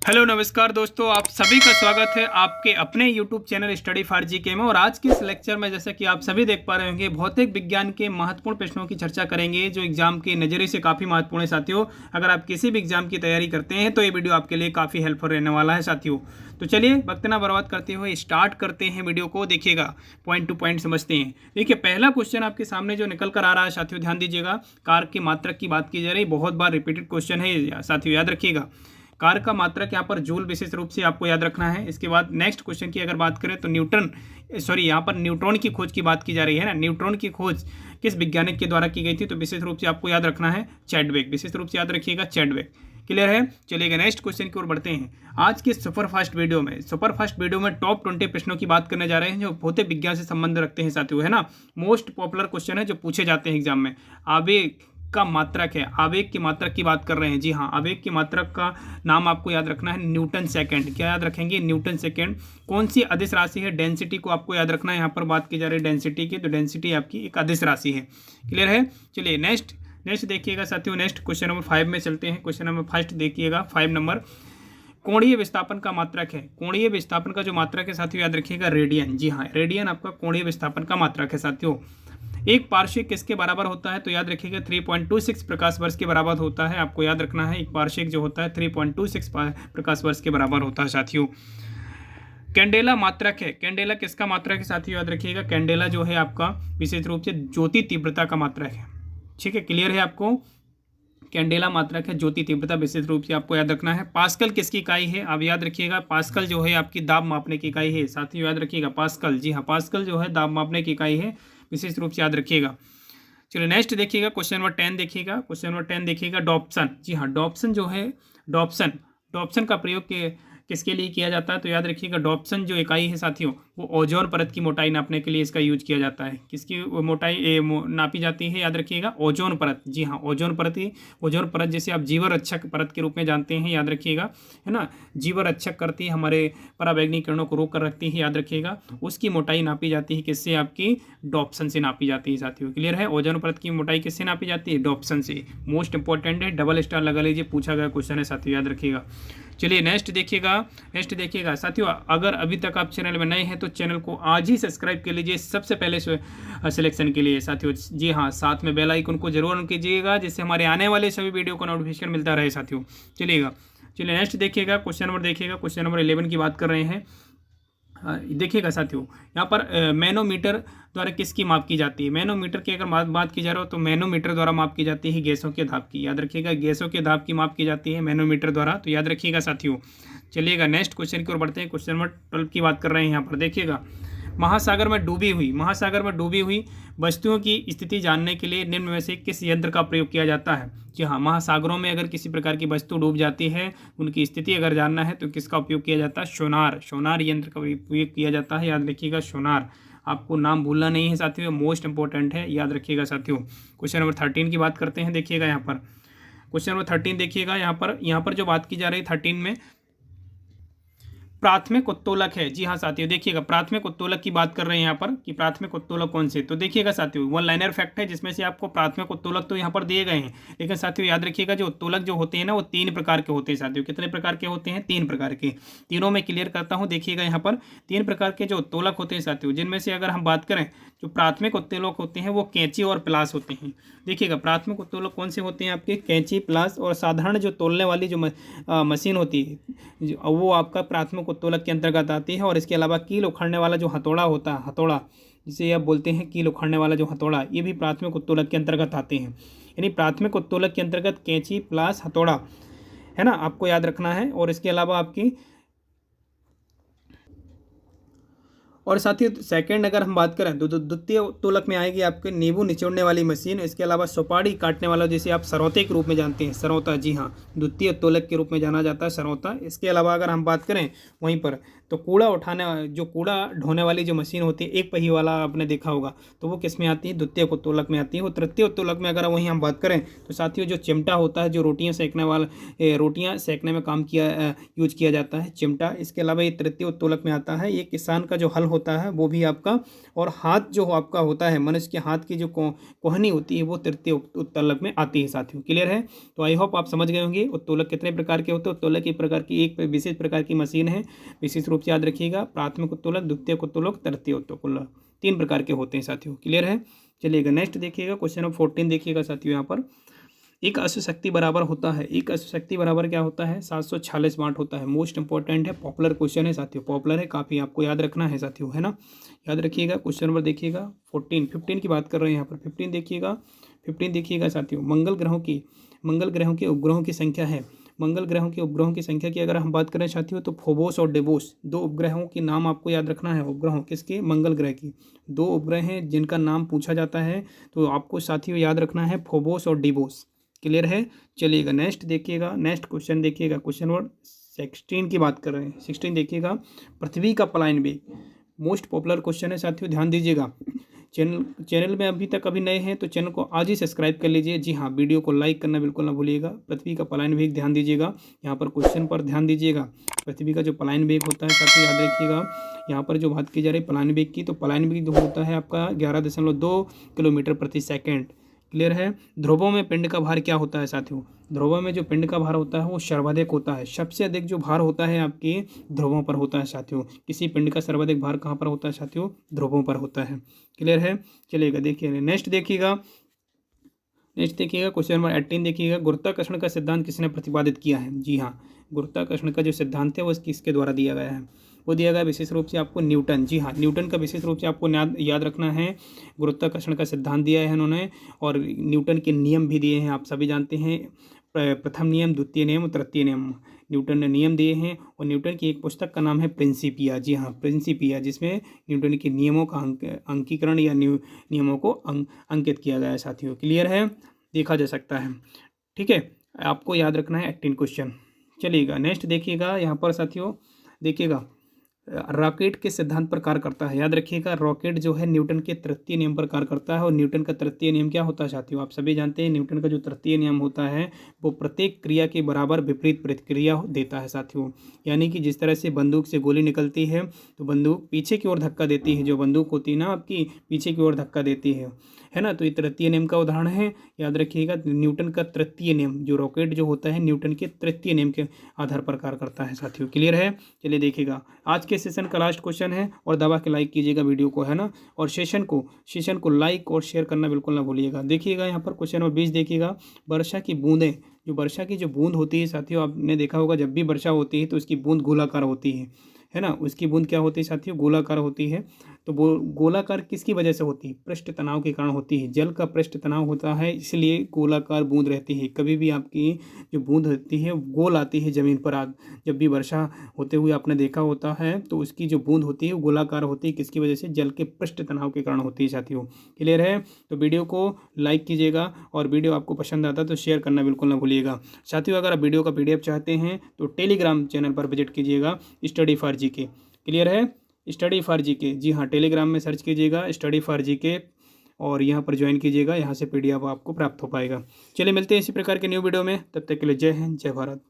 Hello नमस्कार दोस्तों, आप सभी का स्वागत है आपके अपने YouTube channel study for GK में। और आज के इस लेक्चर में जैसा कि आप सभी देख पा रहे होंगे, भौतिक विज्ञान के महत्वपूर्ण प्रश्नों की चर्चा करेंगे जो एग्जाम के नज़रिए से काफ़ी महत्वपूर्ण है साथियों। अगर आप किसी भी एग्जाम की तैयारी करते हैं तो ये वीडियो आपके लिए काफ़ी हेल्पफुल रहने वाला है साथियों। तो चलिए वक्त ना बर्बाद करते हुए स्टार्ट करते हैं वीडियो को। देखिएगा, पॉइंट टू पॉइंट समझते हैं। देखिए, पहला क्वेश्चन आपके सामने जो निकल कर आ रहा है साथियों, ध्यान दीजिएगा। कार की मात्रक की बात की जा रही, बहुत बार रिपीटेड क्वेश्चन है साथियों, याद रखिएगा। कार का मात्रक यहाँ पर जूल विशेष रूप से आपको याद रखना है। इसके बाद नेक्स्ट क्वेश्चन की अगर बात करें तो यहाँ पर न्यूट्रॉन की खोज की बात की जा रही है ना। न्यूट्रॉन की खोज किस वैज्ञानिक के द्वारा की गई थी? तो विशेष रूप से आपको याद रखना है चैडविक, विशेष रूप से याद रखिएगा चैडविक। क्लियर है? चलिएगा नेक्स्ट क्वेश्चन की ओर बढ़ते हैं। आज के सुपरफास्ट वीडियो में टॉप 20 प्रश्नों की बात करने जा रहे हैं जो भौतिक विज्ञान से संबंध रखते हैं साथियों, है ना। मोस्ट पॉपुलर क्वेश्चन है जो पूछे जाते हैं एग्जाम में। आवेग का मात्रक है, आवेग की मात्रक की बात कर रहे हैं। जी हाँ, आवेग की मात्रक का नाम आपको याद रखना है न्यूटन सेकंड। क्या याद रखेंगे? Newton second. कौन सी अदिश राशि है? डेंसिटी को आपको याद रखना है। यहाँ पर बात की जा रही है डेंसिटी की, तो डेंसिटी आपकी एक अदिश राशि है। क्लियर है? चलिए नेक्स्ट देखिएगा साथियों। नेक्स्ट क्वेश्चन नंबर 5 में चलते हैं। क्वेश्चन नंबर 5 देखिएगा, 5 नंबर। कोणीय विस्थापन का मात्रक है। कोणीय विस्थापन का जो मात्रक है साथियों, याद रखिएगा रेडियन। जी हाँ, रेडियन आपका कोणीय विस्थापन का मात्रक है साथियों। एक पार्शिक किसके बराबर होता है? तो याद रखिएगा 3.26 प्रकाश वर्ष के बराबर होता है। आपको याद रखना है एक पार्शिक जो होता है 3.26 प्रकाश वर्ष के बराबर होता है साथियों। कैंडेला मात्रक है। कैंडेला किसका मात्रक है साथियों? याद रखिएगा कैंडेला जो है आपका विशेष रूप से ज्योति तीव्रता का मात्रक है। ठीक है, क्लियर है आपको? कैंडेला मात्रक है ज्योति तीव्रता, विशेष रूप से आपको याद रखना है। पास्कल किसकी इकाई है? आप याद रखिएगा पास्कल जो है आपकी दाब मापने की इकाई है साथियों, याद रखिएगा पास्कल। जी हाँ, पास्कल जो है दाब मापने की इकाई है, विशेष रूप से याद रखिएगा। चलिए नेक्स्ट देखिएगा, क्वेश्चन नंबर 10 देखिएगा। क्वेश्चन नंबर 10 देखिएगा, डॉप्सन। जी हाँ, डॉप्सन जो है, डॉप्सन का प्रयोग किसके लिए किया जाता है? तो याद रखिएगा डॉप्सन जो इकाई है साथियों, वो ओजोन परत की मोटाई नापने के लिए इसका यूज किया जाता है। किसकी मोटाई नापी जाती है? याद रखिएगा ओजोन परत। जी हाँ, ओजोन परत जैसे आप जीवरक्षक परत के रूप में जानते हैं, याद रखिएगा, है ना। जीवरक्षक करती है, हमारे पराबैंगनी किरणों को रोक कर रखती है, याद रखिएगा। उसकी मोटाई नापी जाती है किससे? आपकी डॉप्सन से नापी जाती है साथियों। क्लियर है? ओजोन परत की मोटाई किससे नापी जाती है? डॉप्सन से। मोस्ट इंपॉर्टेंट है, डबल स्टार लगा लीजिए, पूछा गया क्वेश्चन है साथियों, याद रखिएगा। चलिए नेक्स्ट देखिएगा साथियों। अगर अभी तक आप चैनल में नए हैं तो चैनल को आज ही सब्सक्राइब कर लीजिए सबसे पहले सिलेक्शन के लिए साथियों। जी हाँ, साथ में बेल आइकन को जरूर ऑन कीजिएगा जिससे हमारे आने वाले सभी वीडियो का नोटिफिकेशन मिलता रहे साथियों। चलिए नेक्स्ट देखिएगा, क्वेश्चन नंबर देखिएगा। क्वेश्चन नंबर 11 की बात कर रहे हैं। देखिएगा साथियों, यहाँ पर मैनोमीटर द्वारा किसकी माप की जाती है? मैनोमीटर की अगर बात की जा रही हो तो मैनोमीटर द्वारा माप की जाती है गैसों के दाब की। याद रखिएगा गैसों के दाब की माप की जाती है मैनोमीटर द्वारा, तो याद रखिएगा साथियों। चलिएगा नेक्स्ट क्वेश्चन की ओर बढ़ते हैं। क्वेश्चन नंबर 12 की बात कर रहे हैं। यहाँ पर देखिएगा, महासागर में डूबी हुई वस्तुओं की स्थिति जानने के लिए निम्न में से किस यंत्र का प्रयोग किया जाता है? जी हाँ, महासागरों में अगर किसी प्रकार की वस्तु डूब जाती है, उनकी स्थिति अगर जानना है तो किसका उपयोग किया जाता है? सोनार यंत्र का उपयोग किया जाता है, याद रखिएगा सोनार। आपको नाम भूलना नहीं है साथियों, मोस्ट इंपॉर्टेंट है, याद रखिएगा साथियों। क्वेश्चन नंबर 13 की बात करते हैं। देखिएगा यहाँ पर क्वेश्चन नंबर 13 देखिएगा। यहाँ पर जो बात की जा रही है 13 में प्राथमिक उत्तोलक है। जी हाँ साथियों, देखिएगा प्राथमिक उत्तोलक की बात कर रहे हैं यहाँ पर कि प्राथमिक उत्तोलक कौन से। तो देखिएगा साथियों, वन लाइनर फैक्ट है जिसमें से आपको प्राथमिक उत्तोलक तो यहाँ पर दिए गए हैं, लेकिन साथियों याद रखिएगा जो उत्तोलक जो होते हैं ना वो 3 प्रकार के होते हैं साथियों। कितने प्रकार के होते हैं? 3 प्रकार के। तीनों में क्लियर करता हूँ। देखिएगा यहाँ पर 3 प्रकार के जो उत्तोलक होते हैं साथियों, जिनमें से अगर हम बात करें जो प्राथमिक उत्तोलक होते हैं वो कैंची और प्लास होते हैं। देखिएगा प्राथमिक उत्तोलक कौन से होते हैं आपके? कैंची, प्लास और साधारण जो तोलने वाली जो मशीन होती है वो आपका प्राथमिक उत्तोलक के अंतर्गत आती है। और इसके अलावा कील उखाड़ने वाला जो हथौड़ा होता है, हथौड़ा जिसे आप बोलते हैं कील उखाड़ने वाला जो हथौड़ा, ये भी प्राथमिक उत्तोलक के अंतर्गत आते हैं। यानी प्राथमिक उत्तोलक के अंतर्गत कैंची, प्लास, हथौड़ा, है ना, आपको याद रखना है। और इसके अलावा आपकी और साथ ही सेकंड अगर हम बात करें तो द्वितीय उत्तोलक में आएगी आपके नींबू निचोड़ने वाली मशीन। इसके अलावा सुपारी काटने वाला जिसे आप सरौते के रूप में जानते हैं, सरौता। जी हाँ, द्वितीय उत्तोलक के रूप में जाना जाता है सरौता। इसके अलावा अगर हम बात करें वहीं पर तो कूड़ा ढोने वाली जो मशीन होती है, एक पहिए वाला आपने देखा होगा, तो वो किस में आती है? द्वितीय उत्तोलक में आती है। वो तृतीय उत्तोलक में अगर वहीं हम बात करें तो साथियों जो चिमटा होता है, जो रोटियां सेकने में यूज किया जाता है, चिमटा। इसके अलावा ये तृतीय उत्तोलक में आता है। ये किसान का जो हल होता है वो भी आपका, और हाथ जो आपका होता है मनुष्य के हाथ की जो कोहनी होती है वो तृतीय उत्तोलक में आती है साथियों। क्लियर है? तो आई होप आप समझ गए होंगे उत्तोलक कितने प्रकार के होते हैं। उत्तोलक एक प्रकार की एक विशेष प्रकार की मशीन है, विशेष रूप से याद रखिएगा। प्राथमिक उत्तोलक, द्वितीय उत्तोलक, तृतीय उत्तोलक, 3 प्रकार के होते हैं साथियों। क्लियर है? चलिएगा नेक्स्ट देखिएगा, क्वेश्चन नंबर 14 देखिएगा साथियों। यहाँ पर एक अश्व शक्ति बराबर होता है, एक अश्व शक्ति बराबर क्या होता है? 746 वाट होता है। मोस्ट इंपॉर्टेंट है, पॉपुलर क्वेश्चन है साथियों, पॉपुलर है काफ़ी, आपको याद रखना है साथियों, है ना। याद रखिएगा। क्वेश्चन नंबर देखिएगा 15 की बात कर रहे हैं यहाँ पर। 15 देखिएगा साथियों। मंगल ग्रहों के उपग्रहों की संख्या है। मंगल ग्रहों के उपग्रहों की संख्या की अगर हम बात करें साथियों तो फोबोस और डेबोस 2 उपग्रहों के नाम आपको याद रखना है। उपग्रहों किसके? मंगल ग्रह की 2 उपग्रह हैं जिनका नाम पूछा जाता है, तो आपको साथियों याद रखना है फोबोस और डिबोस। क्लियर है? चलिएगा नेक्स्ट देखिएगा, नेक्स्ट क्वेश्चन देखिएगा। क्वेश्चन नंबर 16 की बात कर रहे हैं। 16 देखिएगा, पृथ्वी का पलायन वेग। मोस्ट पॉपुलर क्वेश्चन है साथियों, ध्यान दीजिएगा। चैनल में अभी तक नए हैं तो चैनल को आज ही सब्सक्राइब कर लीजिए। जी हाँ, वीडियो को लाइक करना बिल्कुल ना भूलिएगा। पृथ्वी का पलायन वेग ध्यान दीजिएगा, यहाँ पर क्वेश्चन पर ध्यान दीजिएगा। पृथ्वी का जो पलायन वेग होता है साथियों याद रखिएगा। यहाँ पर जो बात की जा रही है पलायन वेग की, तो पलायन वेग होता है आपका 11.2 किलोमीटर प्रति सेकेंड। क्लियर है? ध्रुवों में पिंड का भार क्या होता है साथियों? ध्रुवों में जो पिंड का भार होता है वो सर्वाधिक होता है। सबसे अधिक जो भार होता है आपके ध्रुवों पर होता है साथियों। किसी पिंड का सर्वाधिक भार कहाँ पर होता है साथियों? ध्रुवों पर होता है। क्लियर है? चलिएगा देखिए नेक्स्ट देखिएगा। क्वेश्चन नंबर 18 देखिएगा, गुरुत्वाकर्षण का सिद्धांत किसने प्रतिपादित किया है? जी हाँ, गुरुत्वाकर्षण का जो सिद्धांत है वो किसके द्वारा दिया गया है? वो दिया गया विशेष रूप से आपको न्यूटन। जी हाँ, न्यूटन का विशेष रूप से आपको याद रखना है। गुरुत्वाकर्षण का सिद्धांत दिया है उन्होंने, और न्यूटन के नियम भी दिए हैं, आप सभी जानते हैं। प्रथम नियम, द्वितीय नियम, तृतीय नियम, न्यूटन ने नियम दिए हैं। और न्यूटन की एक पुस्तक का नाम है प्रिंसिपिया। जी हाँ, प्रिंसिपिया, जिसमें न्यूटन के नियमों का अंकीकरण या नियमों को अंकित किया गया है साथियों। क्लियर है? देखा जा सकता है। ठीक है, आपको याद रखना है 18 क्वेश्चन। चलिएगा नेक्स्ट देखिएगा यहाँ पर साथियों। देखिएगा, रॉकेट के सिद्धांत पर कार्य करता है। याद रखिएगा, रॉकेट जो है न्यूटन के तृतीय नियम पर कार्य करता है। और न्यूटन का तृतीय नियम क्या होता है साथियों? आप सभी जानते हैं न्यूटन का जो तृतीय नियम होता है वो प्रत्येक क्रिया के बराबर विपरीत प्रतिक्रिया देता है साथियों। यानी कि जिस तरह से बंदूक से गोली निकलती है तो बंदूक पीछे की ओर धक्का देती है, जो बंदूक होती है ना आपकी पीछे की ओर धक्का देती है ना। तो ये तृतीय नियम का उदाहरण है। याद रखिएगा, न्यूटन का तृतीय नियम, जो रॉकेट जो होता है न्यूटन के तृतीय नियम के आधार पर कार्य करता है साथियों। क्लियर है? चलिए देखिएगा, आज के सेशन का लास्ट क्वेश्चन है, और दबा के लाइक कीजिएगा वीडियो को, है ना। और सेशन को लाइक और शेयर करना बिल्कुल ना भूलिएगा। देखिएगा यहाँ पर क्वेश्चन नंबर 20 देखिएगा, वर्षा की बूंदें, जो वर्षा की जो बूंद होती है साथियों, आपने देखा होगा जब भी वर्षा होती है तो उसकी बूंद गोलाकार होती है ना। उसकी बूंद क्या होती है साथियों? गोलाकार होती है। तो वो गोलाकार किसकी वजह से होती है? पृष्ठ तनाव के कारण होती है। जल का पृष्ठ तनाव होता है, इसलिए गोलाकार बूंद रहती है। कभी भी आपकी जो बूंद होती है गोल आती है ज़मीन पर। जब भी वर्षा होते हुए आपने देखा होता है तो उसकी जो बूंद होती है वो गोलाकार होती है। किसकी वजह से? जल के पृष्ठ तनाव के कारण होती है साथियों। क्लियर है? तो वीडियो को लाइक कीजिएगा, और वीडियो आपको पसंद आता है तो शेयर करना बिल्कुल ना भूलिएगा साथियों। अगर आप वीडियो का PDF चाहते हैं तो टेलीग्राम चैनल पर विजिट कीजिएगा, स्टडी फॉर जीके। क्लियर है? स्टडी फॉर जीके, जी हाँ, टेलीग्राम में सर्च कीजिएगा स्टडी फॉर जीके, और यहाँ पर ज्वाइन कीजिएगा। यहाँ से PDF आपको प्राप्त हो पाएगा। चलिए मिलते हैं इसी प्रकार के न्यू वीडियो में, तब तक के लिए जय हिंद, जय भारत।